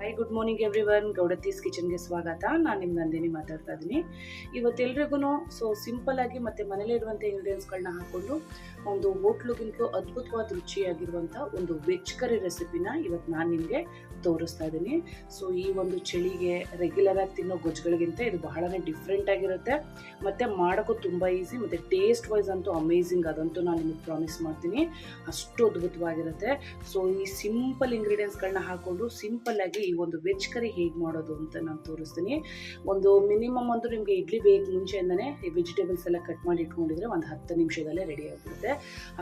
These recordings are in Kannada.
Hi good morning everyone. Gowdathis ಕಿಚನ್ಗೆ ಸ್ವಾಗತ. ನಾನು ನಿಮ್ಮ ನಂದಿನಿ ಮಾತಾಡ್ತಾ ಇದ್ದೀನಿ. ಇವತ್ತೆಲ್ರಿಗೂ ಸಿಂಪಲ್ ಆಗಿ ಮತ್ತು ಮನೇಲಿ ಇರುವಂಥ ಇಂಗ್ರೀಡಿಯೆಂಟ್ಸ್ಗಳನ್ನ ಹಾಕ್ಕೊಂಡು ಒಂದು ಹೋಟ್ಲುಗಿಂತಲೂ ಅದ್ಭುತವಾದ ರುಚಿಯಾಗಿರುವಂಥ ಒಂದು ವೆಜ್ ಕರಿ ರೆಸಿಪಿನ ಇವತ್ತು ನಾನು ನಿಮಗೆ ತೋರಿಸ್ತಾ ಇದ್ದೀನಿ. ಸೊ ಈ ಒಂದು ಚಳಿಗೆ ರೆಗ್ಯುಲರಾಗಿ ತಿನ್ನೋ ಗೊಜ್ಜುಗಳಿಗಿಂತ ಇದು ಬಹಳನೇ ಡಿಫ್ರೆಂಟ್ ಆಗಿರುತ್ತೆ ಮತ್ತು ಮಾಡೋಕ್ಕೂ ತುಂಬ ಈಸಿ ಮತ್ತು ಟೇಸ್ಟ್ ವೈಸ್ ಅಂತೂ ಅಮೇಝಿಂಗ್. ಅದಂತೂ ನಾನು ನಿಮಗೆ ಪ್ರಾಮಿಸ್ ಮಾಡ್ತೀನಿ, ಅಷ್ಟು ಅದ್ಭುತವಾಗಿರುತ್ತೆ. ಸೊ ಈ ಸಿಂಪಲ್ ಇಂಗ್ರೀಡಿಯೆಂಟ್ಸ್ಗಳನ್ನ ಹಾಕ್ಕೊಂಡು ಸಿಂಪಲ್ಲಾಗಿ ಈ ಒಂದು ವೆಜ್ ಕರಿ ಹೇಗೆ ಮಾಡೋದು ಅಂತ ನಾನು ತೋರಿಸ್ತೀನಿ. ಒಂದು ಮಿನಿಮಮ್ ಅಂತೂ ನಿಮಗೆ ಇಡ್ಲಿ ಬೇಗ ಮುಂಚೆಯಿಂದನೇ ವೆಜಿಟೇಬಲ್ಸ್ ಎಲ್ಲ ಕಟ್ ಮಾಡಿ ಇಟ್ಕೊಂಡಿದ್ರೆ ಒಂದು 10 ನಿಮಿಷದಲ್ಲೇ ರೆಡಿ ಆಗಿಬಿಡುತ್ತೆ.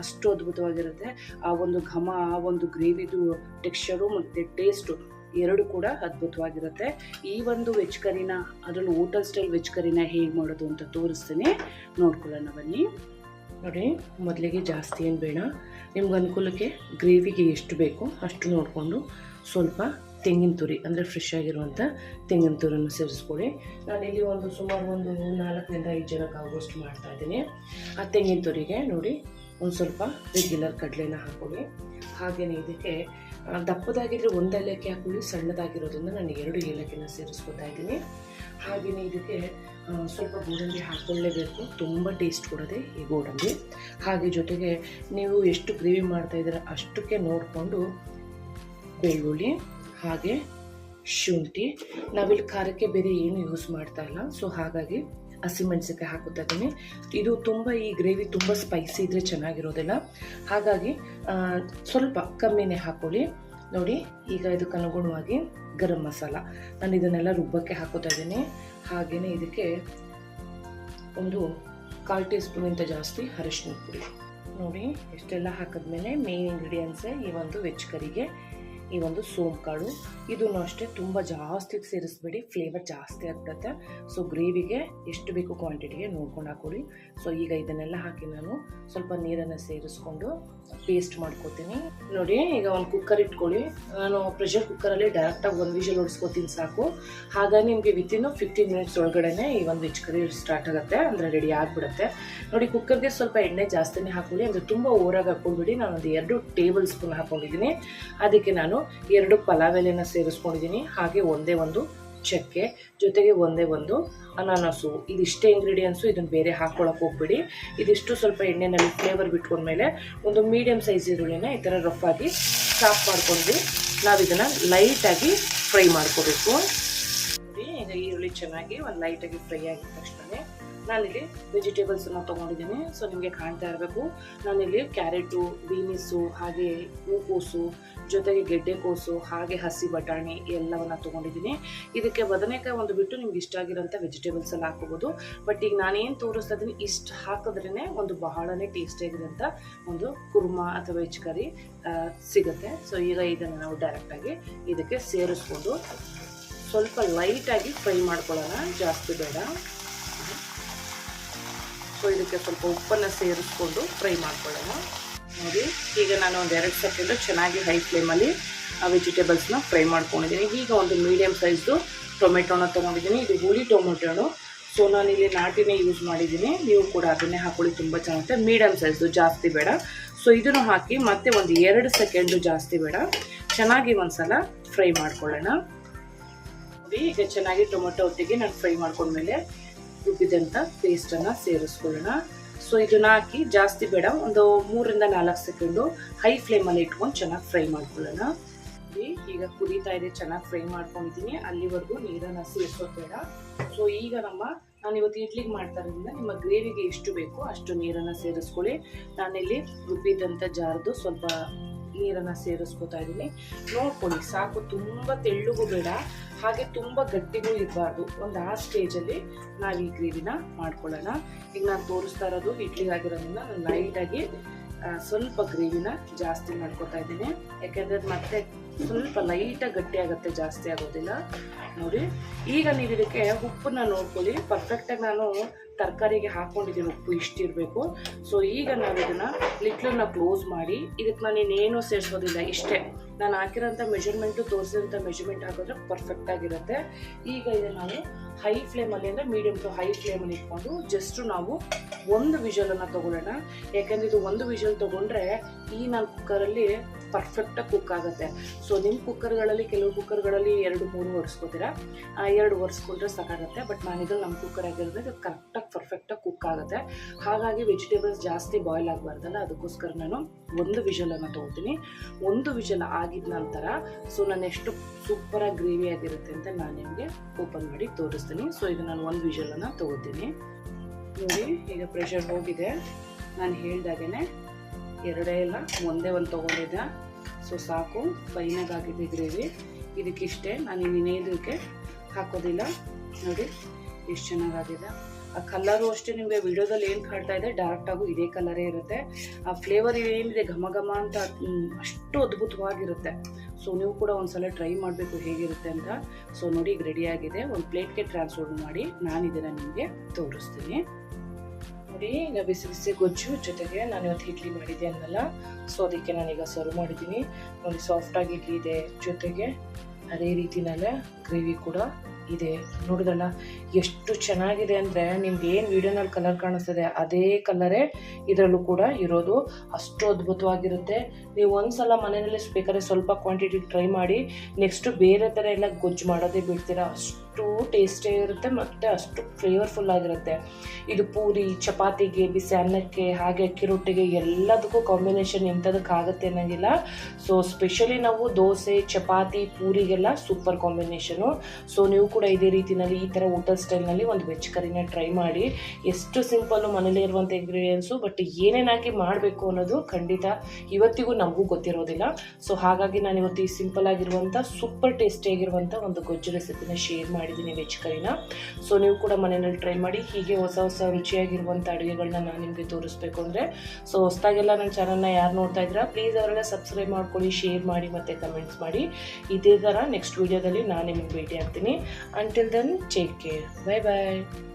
ಅಷ್ಟು ಅದ್ಭುತವಾಗಿರುತ್ತೆ. ಆ ಒಂದು ಘಮ, ಆ ಒಂದು ಗ್ರೇವಿದು ಟೆಕ್ಸ್ಚರು ಮತ್ತು ಟೇಸ್ಟು ಎರಡು ಕೂಡ ಅದ್ಭುತವಾಗಿರುತ್ತೆ. ಈ ಒಂದು ವೆಜ್ ಕರಿನ, ಅದರಲ್ಲೂ ಹೋಟೆಲ್ ಸ್ಟೈಲ್ ವೆಜ್ ಕರಿನ ಹೇಗೆ ಮಾಡೋದು ಅಂತ ತೋರಿಸ್ತೀನಿ, ನೋಡ್ಕೊಳ್ಳೋಣ ಬನ್ನಿ. ನೋಡಿ, ಮೊದಲಿಗೆ ಜಾಸ್ತಿ ಏನು ಬೇಡ, ನಿಮ್ಗೆ ಅನುಕೂಲಕ್ಕೆ ಗ್ರೇವಿಗೆ ಎಷ್ಟು ಬೇಕೋ ಅಷ್ಟು ನೋಡಿಕೊಂಡು ಸ್ವಲ್ಪ ತೆಂಗಿನ ತುರಿ ಅಂದರೆ ಫ್ರೆಶ್ ಆಗಿರುವಂಥ ತೆಂಗಿನ ತುರಿಯನ್ನು ಸೇರಿಸ್ಕೊಳ್ಳಿ. ನಾನಿಲ್ಲಿ ಸುಮಾರು 4ರಿಂದ 5 ಜನಕ್ಕೆ ಆಗೋಷ್ಟು ಮಾಡ್ತಾಯಿದ್ದೀನಿ. ಆ ತೆಂಗಿನ ತುರಿಗೆ ನೋಡಿ ಒಂದು ಸ್ವಲ್ಪ ರೆಗ್ಯುಲರ್ ಕಡಲೆನ ಹಾಕ್ಕೊಳ್ಳಿ. ಹಾಗೆಯೇ ಇದಕ್ಕೆ ದಪ್ಪದಾಗಿದ್ದರೆ 1 ಏಲಕ್ಕಿ ಹಾಕ್ಕೊಳ್ಳಿ, ಸಣ್ಣದಾಗಿರೋದ್ರಿಂದ ನಾನು 2 ಏಲಕ್ಕಿನ ಸೇರಿಸ್ಕೊತಾ ಇದ್ದೀನಿ. ಹಾಗೆಯೇ ಇದಕ್ಕೆ ಸ್ವಲ್ಪ ಗೋಡಂಬಿ ಹಾಕ್ಕೊಳ್ಳೇಬೇಕು, ತುಂಬ ಟೇಸ್ಟ್ ಕೊಡೋದೆ ಈ ಗೋಡಂಬಿ. ಹಾಗೆ ಜೊತೆಗೆ ನೀವು ಎಷ್ಟು ಗ್ರೇವಿ ಮಾಡ್ತಾಯಿದ್ದೀರ ಅಷ್ಟಕ್ಕೆ ನೋಡಿಕೊಂಡು ಬೆಳ್ಳುಳ್ಳಿ ಹಾಗೆ ಶುಂಠಿ. ನಾವಿಲ್ಲಿ ಖಾರಕ್ಕೆ ಬೇರೆ ಏನು ಯೂಸ್ ಮಾಡ್ತಾ ಇಲ್ಲ, ಸೊ ಹಾಗಾಗಿ ಹಸಿಮೆಣಸಿನಕಾಯಿ ಹಾಕುತ್ತಾ ಇದ್ದೀನಿ. ಇದು ತುಂಬ, ಈ ಗ್ರೇವಿ ತುಂಬ ಸ್ಪೈಸಿ ಇದ್ದರೆ ಚೆನ್ನಾಗಿರೋದಿಲ್ಲ, ಹಾಗಾಗಿ ಸ್ವಲ್ಪ ಕಮ್ಮಿನೇ ಹಾಕ್ಕೊಳ್ಳಿ. ನೋಡಿ, ಈಗ ಇದಕ್ಕೆ ಅನುಗುಣವಾಗಿ ಗರಂ ಮಸಾಲ ನಾನು ಇದನ್ನೆಲ್ಲ ರುಬ್ಬಕ್ಕೆ ಹಾಕೋತಾ ಇದ್ದೀನಿ. ಹಾಗೆಯೇ ಇದಕ್ಕೆ ಒಂದು 1/4 ಟೀ ಸ್ಪೂನಿಂದ ಜಾಸ್ತಿ ಅರಿಶಿನ ಪುಡಿ. ನೋಡಿ, ಇಷ್ಟೆಲ್ಲ ಹಾಕಿದ್ಮೇಲೆ ಮೇನ್ ಇಂಗ್ರೀಡಿಯೆಂಟ್ಸೇ ಈ ಒಂದು ವೆಜ್ ಕರಿಗೆ ಈ ಒಂದು ಸೋಂಪು ಕಾಳು. ಇದನ್ನು ಅಷ್ಟೇ ತುಂಬ ಜಾಸ್ತಿ ಸೇರಿಸ್ಬೇಡಿ, ಫ್ಲೇವರ್ ಜಾಸ್ತಿ ಆಗ್ತದೆ. ಸೊ ಗ್ರೇವಿಗೆ ಎಷ್ಟು ಬೇಕು ಕ್ವಾಂಟಿಟಿಗೆ ನೋಡ್ಕೊಂಡು ಹಾಕೊಳ್ಳಿ. ಸೊ ಈಗ ಇದನ್ನೆಲ್ಲ ಹಾಕಿ ನಾನು ಸ್ವಲ್ಪ ನೀರನ್ನು ಸೇರಿಸ್ಕೊಂಡು ಪೇಸ್ಟ್ ಮಾಡ್ಕೋತೀನಿ. ನೋಡಿ, ಈಗ ಒಂದು ಕುಕ್ಕರ್ ಇಟ್ಕೊಳ್ಳಿ. ನಾನು ಪ್ರೆಷರ್ ಕುಕ್ಕರಲ್ಲಿ ಡೈರೆಕ್ಟಾಗಿ 1 ವಿಷಲ್ ಹೊಡಿಸ್ಕೊತೀನಿ ಸಾಕು. ಹಾಗಾಗಿ ನಿಮಗೆ ವಿತಿನ್ 15 ಮಿನಿಟ್ಸ್ ಒಳಗಡೆ ಈ ಒಂದು ವೆಜ್ ಕರಿ ಸ್ಟಾರ್ಟ್ ಆಗುತ್ತೆ, ಅಂದರೆ ರೆಡಿ ಆಗಿಬಿಡುತ್ತೆ. ನೋಡಿ, ಕುಕ್ಕರ್ಗೆ ಸ್ವಲ್ಪ ಎಣ್ಣೆ ಜಾಸ್ತಿನೇ ಹಾಕೊಳ್ಳಿ, ಅಂದರೆ ತುಂಬ ಓವರಾಗಿ ಹಾಕ್ಕೊಂಡ್ಬಿಡಿ. ನಾನು ಒಂದು 2 ಟೇಬಲ್ ಸ್ಪೂನ್ ಹಾಕ್ಕೊಂಡಿದ್ದೀನಿ. ಅದಕ್ಕೆ ನಾನು 2 ಪಲಾವ್ ಎಲೆನ ಸೇರಿಸ್ಕೊಂಡಿದ್ದೀನಿ. ಹಾಗೆ ಒಂದೇ ಒಂದು ಚಕ್ಕೆ, ಜೊತೆಗೆ ಒಂದೇ ಒಂದು ಅನಾನಸು. ಇದಿಷ್ಟೇ ಇಂಗ್ರೀಡಿಯೆಂಟ್ಸು, ಇದನ್ನು ಬೇರೆ ಹಾಕ್ಕೊಳಕ್ಕೆ ಹೋಗ್ಬಿಡಿ. ಇದಿಷ್ಟು ಸ್ವಲ್ಪ ಎಣ್ಣೆನಲ್ಲಿ ಫ್ಲೇವರ್ ಬಿಟ್ಕೊಂಡ್ಮೇಲೆ ಒಂದು ಮೀಡಿಯಮ್ ಸೈಜ್ ಈರುಳ್ಳಿನ ಈ ಥರ ರಫ್ ಆಗಿ ಚಾಪ್ ಮಾಡ್ಕೊಂಡು ನಾವು ಇದನ್ನು ಲೈಟಾಗಿ ಫ್ರೈ ಮಾಡ್ಕೋಬೇಕು. ನೋಡಿ, ಈಗ ಈರುಳ್ಳಿ ಚೆನ್ನಾಗಿ ಒಂದು ಲೈಟಾಗಿ ಫ್ರೈ ಆಗಿದ ತಕ್ಷಣ ನಾನಿಲ್ಲಿ ವೆಜಿಟೇಬಲ್ಸನ್ನು ತೊಗೊಂಡಿದ್ದೀನಿ. ಸೊ ನಿಮಗೆ ಕಾಣ್ತಾ ಇರಬೇಕು, ನಾನಿಲ್ಲಿ ಕ್ಯಾರೆಟು, ಬೀನಿಸು, ಹಾಗೆ ಹೂಕೋಸು, ಜೊತೆಗೆ ಗೆಡ್ಡೆಕೋಸು, ಹಾಗೆ ಹಸಿ ಬಟಾಣಿ ಎಲ್ಲವನ್ನು ತೊಗೊಂಡಿದ್ದೀನಿ. ಇದಕ್ಕೆ ಬದನೆಕಾಯಿ ಒಂದು ಬಿಟ್ಟು ನಿಮ್ಗೆ ಇಷ್ಟ ಆಗಿರೋಂಥ ವೆಜಿಟೇಬಲ್ಸ್ ಎಲ್ಲ ಹಾಕೋಬೋದು. ಬಟ್ ಈಗ ನಾನೇನು ತೋರಿಸ್ತಾ ಇದ್ದೀನಿ ಇಷ್ಟು ಹಾಕಿದ್ರೇ ಒಂದು ಬಹಳನೇ ಟೇಸ್ಟಿಯಾಗಿರೋಂಥ ಒಂದು ಕುರ್ಮಾ ಅಥವಾ ವೆಜ್ ಕರಿ ಸಿಗುತ್ತೆ. ಸೊ ಈಗ ಇದನ್ನು ನಾವು ಡೈರೆಕ್ಟಾಗಿ ಇದಕ್ಕೆ ಸೇರಿಸ್ಕೊಂಡು ಸ್ವಲ್ಪ ಲೈಟಾಗಿ ಫ್ರೈ ಮಾಡ್ಕೊಳ್ಳೋಣ, ಜಾಸ್ತಿ ಬೇಡ. ಸೊ ಇದಕ್ಕೆ ಸ್ವಲ್ಪ ಉಪ್ಪನ್ನು ಸೇರಿಸ್ಕೊಂಡು ಫ್ರೈ ಮಾಡ್ಕೊಳ್ಳೋಣ. ನೋಡಿ, ಈಗ ನಾನು ಒಂದು 2 ಸೆಕೆಂಡು ಚೆನ್ನಾಗಿ ಹೈ ಫ್ಲೇಮಲ್ಲಿ ಆ ವೆಜಿಟೇಬಲ್ಸ್ನ ಫ್ರೈ ಮಾಡ್ಕೊಂಡಿದ್ದೀನಿ. ಈಗ ಒಂದು ಮೀಡಿಯಮ್ ಸೈಜ್ದು ಟೊಮೆಟೊನ ತೊಗೊಂಡಿದ್ದೀನಿ. ಇದು ಹುಳಿ ಟೊಮೆಟೊನು, ಸೊ ನಾನಿಲ್ಲಿ ನಾಟಿನೇ ಯೂಸ್ ಮಾಡಿದ್ದೀನಿ. ನೀವು ಕೂಡ ಅದನ್ನೇ ಹಾಕೊಳ್ಳಿ, ತುಂಬ ಚೆನ್ನಾಗುತ್ತೆ. ಮೀಡಿಯಮ್ ಸೈಜ್ದು, ಜಾಸ್ತಿ ಬೇಡ. ಸೊ ಇದನ್ನು ಹಾಕಿ ಮತ್ತೆ ಒಂದು 2 ಸೆಕೆಂಡು, ಜಾಸ್ತಿ ಬೇಡ, ಚೆನ್ನಾಗಿ ಒಂದು ಸಲ ಫ್ರೈ ಮಾಡ್ಕೊಳ್ಳೋಣ. ನೋಡಿ, ಈಗ ಚೆನ್ನಾಗಿ ಟೊಮೆಟೊ ಹೊತ್ತಿಗೆ ನಾನು ಫ್ರೈ ಮಾಡ್ಕೊಂಡ್ಮೇಲೆ ರುಬ್ಬಿದಂಥ ಪೇಸ್ಟನ್ನು ಸೇರಿಸ್ಕೊಳ್ಳೋಣ. ಸೊ ಇದನ್ನ ಹಾಕಿ ಜಾಸ್ತಿ ಬೇಡ, ಒಂದು 3ರಿಂದ 4 ಸೆಕೆಂಡು ಹೈ ಫ್ಲೇಮಲ್ಲಿ ಇಟ್ಕೊಂಡು ಚೆನ್ನಾಗಿ ಫ್ರೈ ಮಾಡ್ಕೊಳ್ಳೋಣ. ಈಗ ಕುದೀತಾ ಇದೆ, ಚೆನ್ನಾಗಿ ಫ್ರೈ ಮಾಡ್ಕೊಂಡಿದ್ದೀನಿ. ಅಲ್ಲಿವರೆಗೂ ನೀರನ್ನು ಸೇರಿಸೋದು ಬೇಡ. ಸೊ ಈಗ ನಾನು ಇವತ್ತು ಇಡ್ಲಿಗೆ ಮಾಡ್ತಾ ಇರೋದ್ರಿಂದ ನಿಮ್ಮ ಗ್ರೇವಿಗೆ ಎಷ್ಟು ಬೇಕೋ ಅಷ್ಟು ನೀರನ್ನು ಸೇರಿಸ್ಕೊಳ್ಳಿ. ನಾನಿಲ್ಲಿ ರುಬ್ಬಿದಂಥ ಜಾರ್ದು ಸ್ವಲ್ಪ ನೀರನ್ನು ಸೇರಿಸ್ಕೊತಾ ಇದ್ದೀನಿ. ನೋಡ್ಕೊಳ್ಳಿ, ಸಾಕು, ತುಂಬ ತೆಳ್ಳಗೂ ಬೇಡ, ಹಾಗೆ ತುಂಬ ಗಟ್ಟಿಗೂ ಇರಬಾರ್ದು. ಒಂದು ಆ ಸ್ಟೇಜಲ್ಲಿ ನಾವು ಈ ಗ್ರೇವಿನ ಮಾಡ್ಕೊಳ್ಳೋಣ. ಈಗ ನಾನು ತೋರಿಸ್ತಾ ಇರೋದು ಇಡ್ಲಿಗೆ ಆಗಿರೋದ್ರಿಂದ ನಾನು ಲೈಟಾಗಿ ಸ್ವಲ್ಪ ಗ್ರೇವಿನ ಜಾಸ್ತಿ ಮಾಡ್ಕೊತಾ ಇದ್ದೀನಿ, ಯಾಕೆಂದರೆ ಮತ್ತೆ ಸ್ವಲ್ಪ ಲೈಟಾಗಿ ಗಟ್ಟಿ ಆಗುತ್ತೆ, ಜಾಸ್ತಿ ಆಗೋದಿಲ್ಲ. ನೋಡಿ, ಈಗ ನೀವು ಇದಕ್ಕೆ ಉಪ್ಪನ್ನ ನೋಡ್ಕೊಳ್ಳಿ. ಪರ್ಫೆಕ್ಟಾಗಿ ನಾನು ತರಕಾರಿಗೆ ಹಾಕ್ಕೊಂಡಿದ್ದೀನಿ, ಉಪ್ಪು ಇಷ್ಟಿರಬೇಕು. ಸೊ ಈಗ ನಾವು ಇದನ್ನು ಲಿಟ್ಲನ್ನು ಕ್ಲೋಸ್ ಮಾಡಿ, ಇದಕ್ಕೆ ನಾನು ಇನ್ನೇನು ಸೇರಿಸೋದಿಲ್ಲ, ಇಷ್ಟೇ ನಾನು ಹಾಕಿರೋಂಥ ಮೆಜರ್ಮೆಂಟು ತೋರಿಸಿದಂಥ ಮೆಜರ್ಮೆಂಟ್ ಹಾಕಿದ್ರೆ ಪರ್ಫೆಕ್ಟಾಗಿರುತ್ತೆ. ಈಗ ಇದು ನಾನು ಹೈ ಫ್ಲೇಮಲ್ಲಿ ಅಂದರೆ ಮೀಡಿಯಮ್ ಟು ಹೈ ಫ್ಲೇಮಲ್ಲಿ ಇಟ್ಕೊಂಡು ಜಸ್ಟು ನಾವು ಒಂದು ವಿಷಲನ್ನು ತೊಗೊಳ್ಳೋಣ. ಯಾಕೆಂದರೆ ಇದು ಒಂದು ವಿಷಲ್ ತೊಗೊಂಡ್ರೆ ಈ ನಾನು ಕುಕ್ಕರಲ್ಲಿ ಪರ್ಫೆಕ್ಟಾಗಿ ಕುಕ್ ಆಗುತ್ತೆ. ಸೊ ನಿಮ್ಮ ಕುಕ್ಕರ್ಗಳಲ್ಲಿ ಕೆಲವು ಕುಕ್ಕರ್ಗಳಲ್ಲಿ 2-3 ಒರೆಸ್ಕೋತೀರಾ, 2 ಒರೆಸ್ಕೊಂಡ್ರೆ ಸಾಕಾಗುತ್ತೆ. ಬಟ್ ನಾನಿದು ನಮ್ಮ ಕುಕ್ಕರ್ ಆಗಿರೋದ್ರೆ ಇದು ಕರೆಕ್ಟಾಗಿ ಪರ್ಫೆಕ್ಟಾಗಿ ಕುಕ್ ಆಗುತ್ತೆ. ಹಾಗಾಗಿ ವೆಜಿಟೇಬಲ್ಸ್ ಜಾಸ್ತಿ ಬಾಯ್ಲ್ ಆಗಬಾರ್ದಲ್ಲ, ಅದಕ್ಕೋಸ್ಕರ ನಾನು ಒಂದು ವಿಷಲನ್ನು ತೊಗೋತೀನಿ. ಒಂದು ವಿಷಲ್ ಆಗಿದ ನಂತರ ಸೊ ನಾನು ಎಷ್ಟು ಸೂಪರಾಗಿ ಗ್ರೇವಿ ಆಗಿರುತ್ತೆ ಅಂತ ನಾನು ನಿಮಗೆ ಓಪನ್ ಮಾಡಿ ತೋರಿಸ್ತೀನಿ. ಸೊ ಇದು ನಾನು ಒಂದು ವಿಷಲನ್ನು ತೊಗೋತೀನಿ. ನೋಡಿ ಈಗ ಪ್ರೆಷರ್ ಹೋಗಿದೆ. ನಾನು ಹೇಳ್ದಾಗೇ ಎರಡೇ ಇಲ್ಲ ಒಂದೇ ಒಂದು ತೊಗೊಂಡಿದ್ದೆ. ಸೊ ಸಾಕು, ಫೈನಾಗಾಗಿದೆ ಗ್ರೇವಿ. ಇದಕ್ಕಿಷ್ಟೇ, ನಾನು ಇನ್ನೇದಕ್ಕೆ ಹಾಕೋದಿಲ್ಲ. ನೋಡಿ ಎಷ್ಟು ಚೆನ್ನಾಗಾಗಿದೆ. ಆ ಕಲರು ಅಷ್ಟೇ ನಿಮಗೆ ವಿಡಿಯೋದಲ್ಲಿ ಏನು ಕಾಣ್ತಾ ಇದೆ ಡೈರೆಕ್ಟಾಗೂ ಇದೇ ಕಲರೇ ಇರುತ್ತೆ. ಆ ಫ್ಲೇವರ್ ಏನಿದೆ ಘಮ ಘಮ ಅಂತ ಅಷ್ಟು ಅದ್ಭುತವಾಗಿರುತ್ತೆ. ಸೊ ನೀವು ಕೂಡ ಒಂದ್ಸಲ ಟ್ರೈ ಮಾಡಬೇಕು ಹೇಗಿರುತ್ತೆ ಅಂತ. ಸೊ ನೋಡಿ ಈಗ ರೆಡಿಯಾಗಿದೆ. ಒಂದು ಪ್ಲೇಟ್ಗೆ ಟ್ರಾನ್ಸ್ಫರ್ ಮಾಡಿ ನಾನು ಇದನ್ನು ನಿಮಗೆ ತೋರಿಸ್ತೀನಿ. ನೋಡಿ ಈಗ ಬಿಸಿ ಬಿಸಿ ಗೊಜ್ಜು ಜೊತೆಗೆ ನಾನು ಇವತ್ತು ಇಡ್ಲಿ ಮಾಡಿದ್ದೆ ಅನ್ನಲ್ಲ, ಸೊ ಅದಕ್ಕೆ ನಾನೀಗ ಸರ್ವ್ ಮಾಡಿದ್ದೀನಿ. ನೋಡಿ ಸಾಫ್ಟಾಗಿ ಇಡ್ಲಿ ಇದೆ, ಜೊತೆಗೆ ಅದೇ ರೀತಿನಲ್ಲೇ ಗ್ರೇವಿ ಕೂಡ ಇದೆ. ನೋಡಿದ್ರಲ್ಲ ಎಷ್ಟು ಚೆನ್ನಾಗಿದೆ ಅಂದರೆ ನಿಮ್ಗೆ ಏನು ವಿಡಿಯೋನಲ್ಲಿ ಕಲರ್ ಕಾಣಿಸ್ತದೆ ಅದೇ ಕಲರೇ ಇದರಲ್ಲೂ ಕೂಡ ಇರೋದು. ಅಷ್ಟು ಅದ್ಭುತವಾಗಿರುತ್ತೆ. ನೀವು ಒಂದ್ಸಲ ಮನೆಯಲ್ಲಿ ಬೇಕಾದ್ರೆ ಸ್ವಲ್ಪ ಕ್ವಾಂಟಿಟಿ ಟ್ರೈ ಮಾಡಿ, ನೆಕ್ಸ್ಟು ಬೇರೆ ಥರ ಎಲ್ಲ ಗೊಜ್ಜು ಮಾಡೋದೇ ಬಿಡ್ತೀರಾ. ಅಷ್ಟು ಟೇಸ್ಟೇ ಇರುತ್ತೆ ಮತ್ತು ಅಷ್ಟು ಫ್ಲೇವರ್ಫುಲ್ ಆಗಿರುತ್ತೆ. ಇದು ಪೂರಿ, ಚಪಾತಿಗೆ, ಬಿಸಿ ಅನ್ನಕ್ಕೆ, ಹಾಗೆ ಅಕ್ಕಿ ರೊಟ್ಟಿಗೆ ಎಲ್ಲದಕ್ಕೂ ಕಾಂಬಿನೇಷನ್ ಎಂಥದಕ್ಕಾಗುತ್ತೆ ಅನ್ನೋಂಗಿಲ್ಲ. ಸೊ ಸ್ಪೆಷಲಿ ನಾವು ದೋಸೆ, ಚಪಾತಿ, ಪೂರಿಗೆಲ್ಲ ಸೂಪರ್ ಕಾಂಬಿನೇಷನು. ಸೊ ನೀವು ಕೂಡ ಇದೇ ರೀತಿಯಲ್ಲಿ ಈ ಥರ ಹೋಟೆಲ್ ಸ್ಟೈಲ್ನಲ್ಲಿ ಒಂದು ವೆಜ್ ಕರಿನ ಟ್ರೈ ಮಾಡಿ. ಎಷ್ಟು ಸಿಂಪಲ್ಲು, ಮನೇಲೇ ಇರುವಂಥ ಇಂಗ್ರೀಡಿಯೆಂಟ್ಸು, ಬಟ್ ಏನೇನು ಹಾಕಿ ಮಾಡಬೇಕು ಅನ್ನೋದು ಖಂಡಿತ ಇವತ್ತಿಗೂ ನಮಗೂ ಗೊತ್ತಿರೋದಿಲ್ಲ. ಸೊ ಹಾಗಾಗಿ ನಾನು ಇವತ್ತು ಈ ಸಿಂಪಲ್ ಆಗಿರುವಂಥ ಸೂಪರ್ ಟೇಸ್ಟಿಯಾಗಿರುವಂಥ ಒಂದು ಗೊಜ್ಜು ರೆಸಿಪಿನ ಶೇರ್ ಮಾಡಿದ್ದೀನಿ, ವೆಜ್ ಕರಿನ. ಸೊ ನೀವು ಕೂಡ ಮನೆಯಲ್ಲಿ ಟ್ರೈ ಮಾಡಿ. ಹೀಗೆ ಹೊಸ ಹೊಸ ರುಚಿಯಾಗಿರುವಂಥ ಅಡುಗೆಗಳನ್ನ ನಾನು ನಿಮಗೆ ತೋರಿಸ್ಬೇಕು ಅಂದರೆ ಸೊ ಹೊಸದಾಗೆಲ್ಲ ನನ್ನ ಚಾನಲ್ನ ಯಾರು ನೋಡ್ತಾ ಇದ್ದೀರಾ ಪ್ಲೀಸ್ ಅವರೆಲ್ಲ ಸಬ್ಸ್ಕ್ರೈಬ್ ಮಾಡ್ಕೊಳ್ಳಿ, ಶೇರ್ ಮಾಡಿ ಮತ್ತು ಕಮೆಂಟ್ಸ್ ಮಾಡಿ. ಇದೇ ಥರ ನೆಕ್ಸ್ಟ್ ವೀಡಿಯೋದಲ್ಲಿ ನಾನು ನಿಮಗೆ ಭೇಟಿ ಆಗ್ತೀನಿ. Until then, take care. Bye bye.